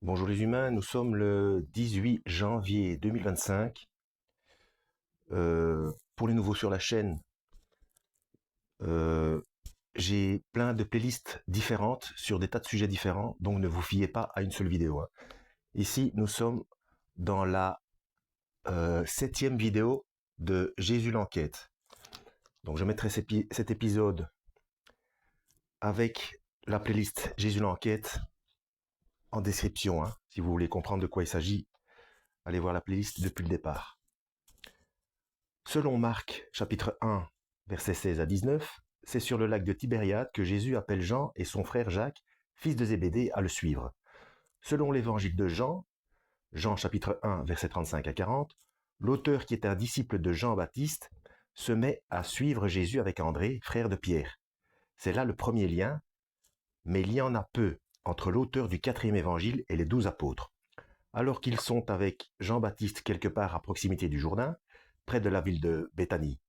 Bonjour les humains, nous sommes le 18 janvier 2025. Pour les nouveaux sur la chaîne, euh, j'ai plein de playlists différentes sur des tas de sujets différents, donc ne vous fiez pas à une seule vidéo, hein. Ici, nous sommes dans la septième vidéo de Jésus l'enquête. Donc je mettrai cet épisode avec la playlist Jésus l'enquête en description, hein. Si vous voulez comprendre de quoi il s'agit, allez voir la playlist depuis le départ. Selon Marc, chapitre 1, versets 16 à 19, c'est sur le lac de Tibériade que Jésus appelle Jean et son frère Jacques, fils de Zébédée, à le suivre. Selon l'évangile de Jean, Jean chapitre 1, versets 35 à 40, l'auteur qui est un disciple de Jean-Baptiste se met à suivre Jésus avec André, frère de Pierre. C'est là le premier lien, mais il y en a peu entre l'auteur du quatrième évangile et les 12 apôtres. Alors qu'ils sont avec Jean-Baptiste quelque part à proximité du Jourdain, près de la ville de Béthanie.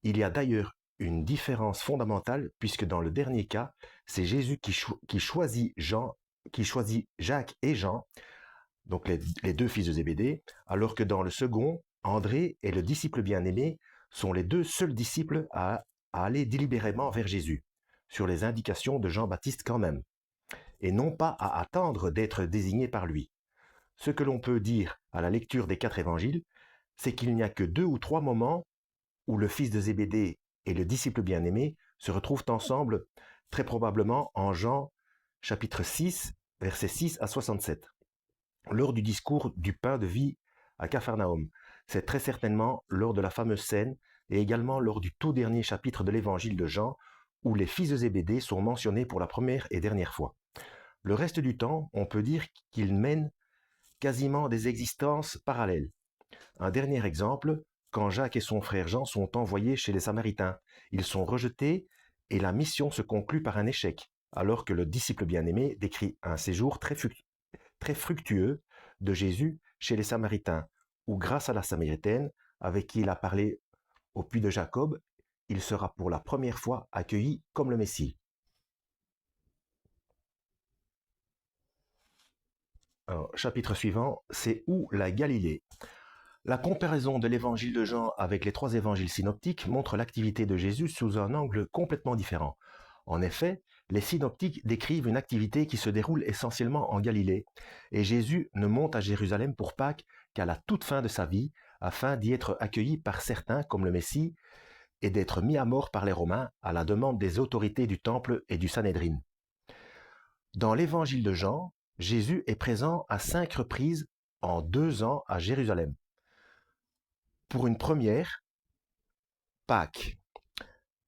Il y a d'ailleurs une différence fondamentale puisque dans le dernier cas, c'est Jésus qui choisit Jacques et Jean, donc les deux fils de Zébédée, alors que dans le second, André et le disciple bien-aimé sont les deux seuls disciples à aller délibérément vers Jésus, sur les indications de Jean-Baptiste quand même, et non pas à attendre d'être désignés par lui. Ce que l'on peut dire à la lecture des 4 évangiles, c'est qu'il n'y a que 2 ou 3 moments où le fils de Zébédée et le disciple bien-aimé se retrouvent ensemble, très probablement en Jean chapitre 6, versets 6 à 67, lors du discours du pain de vie à Capharnaüm. C'est très certainement lors de la fameuse scène et également lors du tout dernier chapitre de l'évangile de Jean, où les fils de Zébédée sont mentionnés pour la première et dernière fois. Le reste du temps, on peut dire qu'ils mènent quasiment des existences parallèles. Un dernier exemple, quand Jacques et son frère Jean sont envoyés chez les Samaritains, ils sont rejetés et la mission se conclut par un échec, alors que le disciple bien-aimé décrit un séjour très fructueux de Jésus chez les Samaritains, où grâce à la Samaritaine, avec qui il a parlé au puits de Jacob, il sera pour la première fois accueilli comme le Messie. Alors, chapitre suivant, c'est où la Galilée. La comparaison de l'évangile de Jean avec les 3 évangiles synoptiques montre l'activité de Jésus sous un angle complètement différent. En effet, les synoptiques décrivent une activité qui se déroule essentiellement en Galilée, et Jésus ne monte à Jérusalem pour Pâques qu'à la toute fin de sa vie, afin d'y être accueilli par certains comme le Messie, et d'être mis à mort par les Romains à la demande des autorités du Temple et du Sanhédrin. Dans l'évangile de Jean, Jésus est présent à 5 reprises en 2 ans à Jérusalem. Pour une première, Pâques,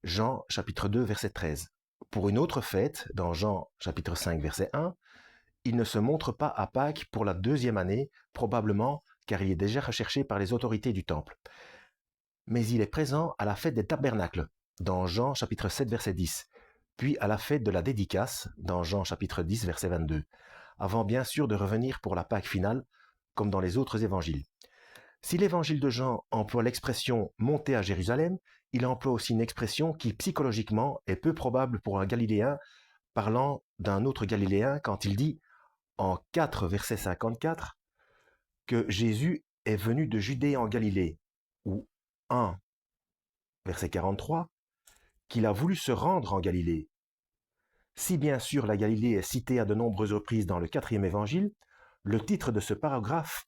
Jean chapitre 2 verset 13. Pour une autre fête, dans Jean chapitre 5 verset 1, il ne se montre pas à Pâques pour la 2e année, probablement car il est déjà recherché par les autorités du temple. Mais il est présent à la fête des tabernacles, dans Jean chapitre 7 verset 10, puis à la fête de la dédicace, dans Jean chapitre 10 verset 22, avant bien sûr de revenir pour la Pâque finale, comme dans les autres évangiles. Si l'évangile de Jean emploie l'expression monter à Jérusalem, il emploie aussi une expression qui psychologiquement est peu probable pour un Galiléen parlant d'un autre Galiléen quand il dit en 4 verset 54 que Jésus est venu de Judée en Galilée, ou 1 verset 43 qu'il a voulu se rendre en Galilée. Si bien sûr la Galilée est citée à de nombreuses reprises dans le 4e évangile, le titre de ce paragraphe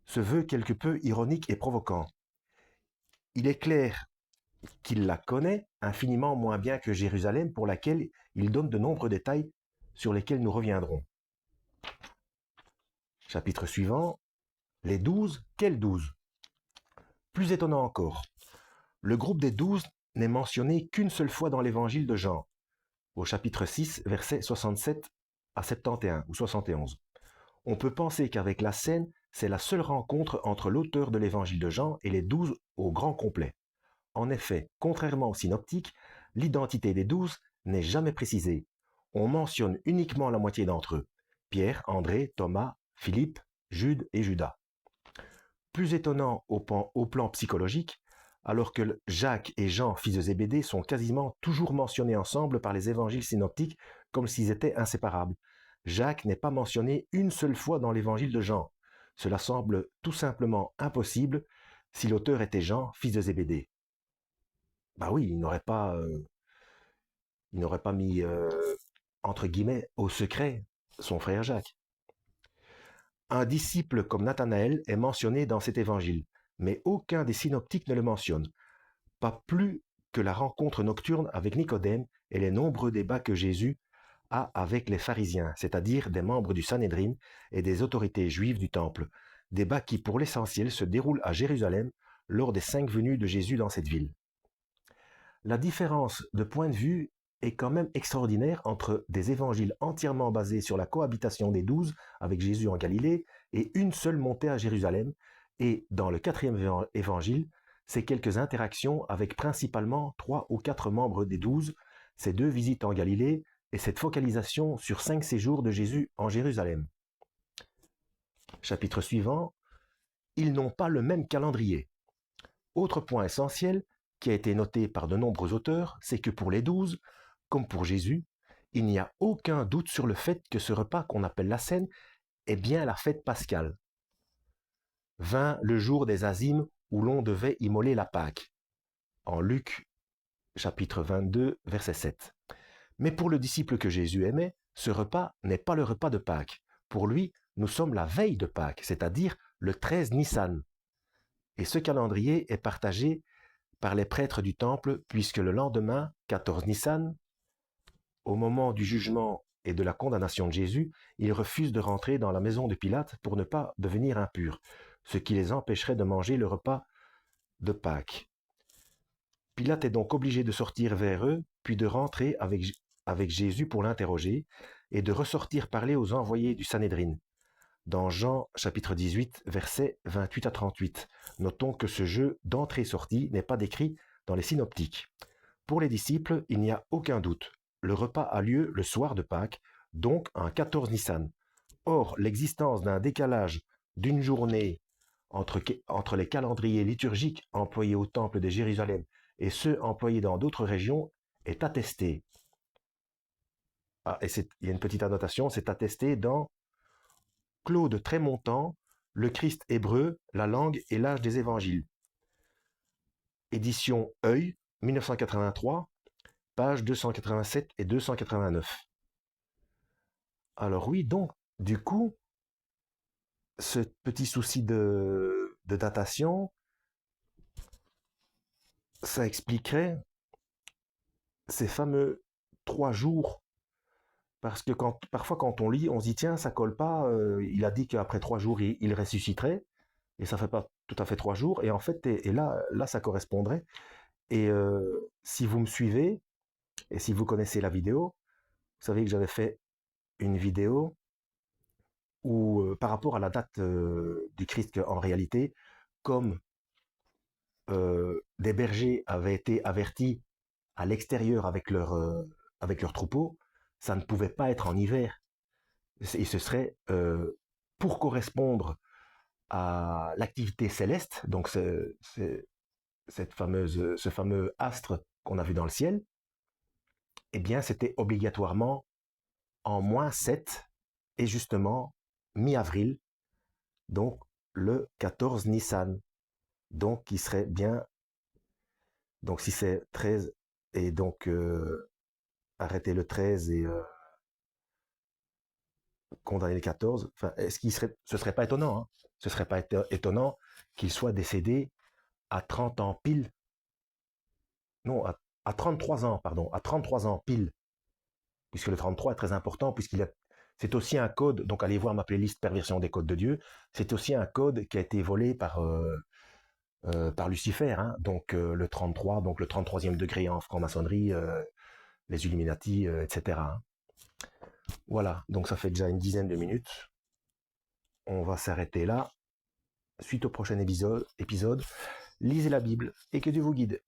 se veut quelque peu ironique et provoquant. Il est clair qu'il la connaît infiniment moins bien que Jérusalem, pour laquelle il donne de nombreux détails sur lesquels nous reviendrons. Chapitre suivant, les 12, quels 12? Plus étonnant encore, le groupe des 12 n'est mentionné qu'une seule fois dans l'évangile de Jean, au chapitre 6, versets 67 à 71 ou 71. On peut penser qu'avec la scène, c'est la seule rencontre entre l'auteur de l'évangile de Jean et les 12 au grand complet. En effet, contrairement aux synoptiques, l'identité des 12 n'est jamais précisée. On mentionne uniquement la moitié d'entre eux: Pierre, André, Thomas, Philippe, Jude et Judas. Plus étonnant au plan psychologique, alors que Jacques et Jean, fils de Zébédée, sont quasiment toujours mentionnés ensemble par les évangiles synoptiques comme s'ils étaient inséparables. Jacques n'est pas mentionné une seule fois dans l'évangile de Jean. Cela semble tout simplement impossible si l'auteur était Jean, fils de Zébédée. Bah oui, il n'aurait pas mis, entre guillemets, au secret son frère Jacques. Un disciple comme Nathanaël est mentionné dans cet évangile, mais aucun des synoptiques ne le mentionne, pas plus que la rencontre nocturne avec Nicodème et les nombreux débats que Jésus a avec les pharisiens, c'est-à-dire des membres du Sanhédrin et des autorités juives du temple, débats qui pour l'essentiel se déroulent à Jérusalem lors des 5 venues de Jésus dans cette ville. La différence de point de vue est quand même extraordinaire entre des évangiles entièrement basés sur la cohabitation des 12 avec Jésus en Galilée et une seule montée à Jérusalem, et dans le 4e évangile, c'est quelques interactions avec principalement 3 ou 4 membres des 12, ces 2 visites en Galilée et cette focalisation sur 5 séjours de Jésus en Jérusalem. Chapitre suivant, ils n'ont pas le même calendrier. Autre point essentiel, qui a été noté par de nombreux auteurs, c'est que pour les 12, comme pour Jésus, il n'y a aucun doute sur le fait que ce repas qu'on appelle la Cène est bien la fête pascale. Vint le jour des Azimes où l'on devait immoler la Pâque, en Luc chapitre 22, verset 7. Mais pour le disciple que Jésus aimait, ce repas n'est pas le repas de Pâques. Pour lui, nous sommes la veille de Pâques, c'est-à-dire le 13 Nissan. Et ce calendrier est partagé par les prêtres du temple, puisque le lendemain, 14 Nissan, au moment du jugement et de la condamnation de Jésus, ils refusent de rentrer dans la maison de Pilate pour ne pas devenir impurs, ce qui les empêcherait de manger le repas de Pâques. Pilate est donc obligé de sortir vers eux, puis de rentrer avec Jésus pour l'interroger, et de ressortir parler aux envoyés du Sanhédrin. Dans Jean chapitre 18, versets 28 à 38, notons que ce jeu d'entrée-sortie n'est pas décrit dans les synoptiques. Pour les disciples, il n'y a aucun doute. Le repas a lieu le soir de Pâques, donc un 14 Nissan. Or, l'existence d'un décalage d'une journée entre les calendriers liturgiques employés au temple de Jérusalem et ceux employés dans d'autres régions est attestée. Ah, et il y a une petite annotation, c'est attesté dans Claude Trémontant, Le Christ hébreu, la langue et l'âge des évangiles. Édition Œil, 1983, pages 287 et 289. Alors oui, donc, du coup, ce petit souci de datation, ça expliquerait ces fameux 3 jours. Parce que parfois quand on lit, on se dit tiens, ça colle pas, il a dit qu'après 3 jours, il ressusciterait, et ça fait pas tout à fait 3 jours, et en fait, et là, ça correspondrait. Et si vous me suivez, et si vous connaissez la vidéo, vous savez que j'avais fait une vidéo où, par rapport à la date du Christ, en réalité, comme des bergers avaient été avertis à l'extérieur avec leur troupeau, ça ne pouvait pas être en hiver. Et ce serait pour correspondre à l'activité céleste, donc ce fameux astre qu'on a vu dans le ciel, eh bien c'était obligatoirement en -7 et justement mi-avril, donc le 14 Nissan. Donc qui serait bien, donc si c'est 13 et donc arrêter le 13 et condamner le 14, enfin, ce serait pas étonnant, hein, ce serait pas étonnant qu'il soit décédé à 30 ans pile, non, à 33 ans, pardon, à 33 ans pile, puisque le 33 est très important, c'est aussi un code, donc allez voir ma playlist Perversion des codes de Dieu, c'est aussi un code qui a été volé par Lucifer, hein, donc le 33, donc le 33e degré en franc-maçonnerie, les Illuminati, etc. Hein. Voilà, donc ça fait déjà une dizaine de minutes. On va s'arrêter là. Suite au prochain épisode, lisez la Bible et que Dieu vous guide.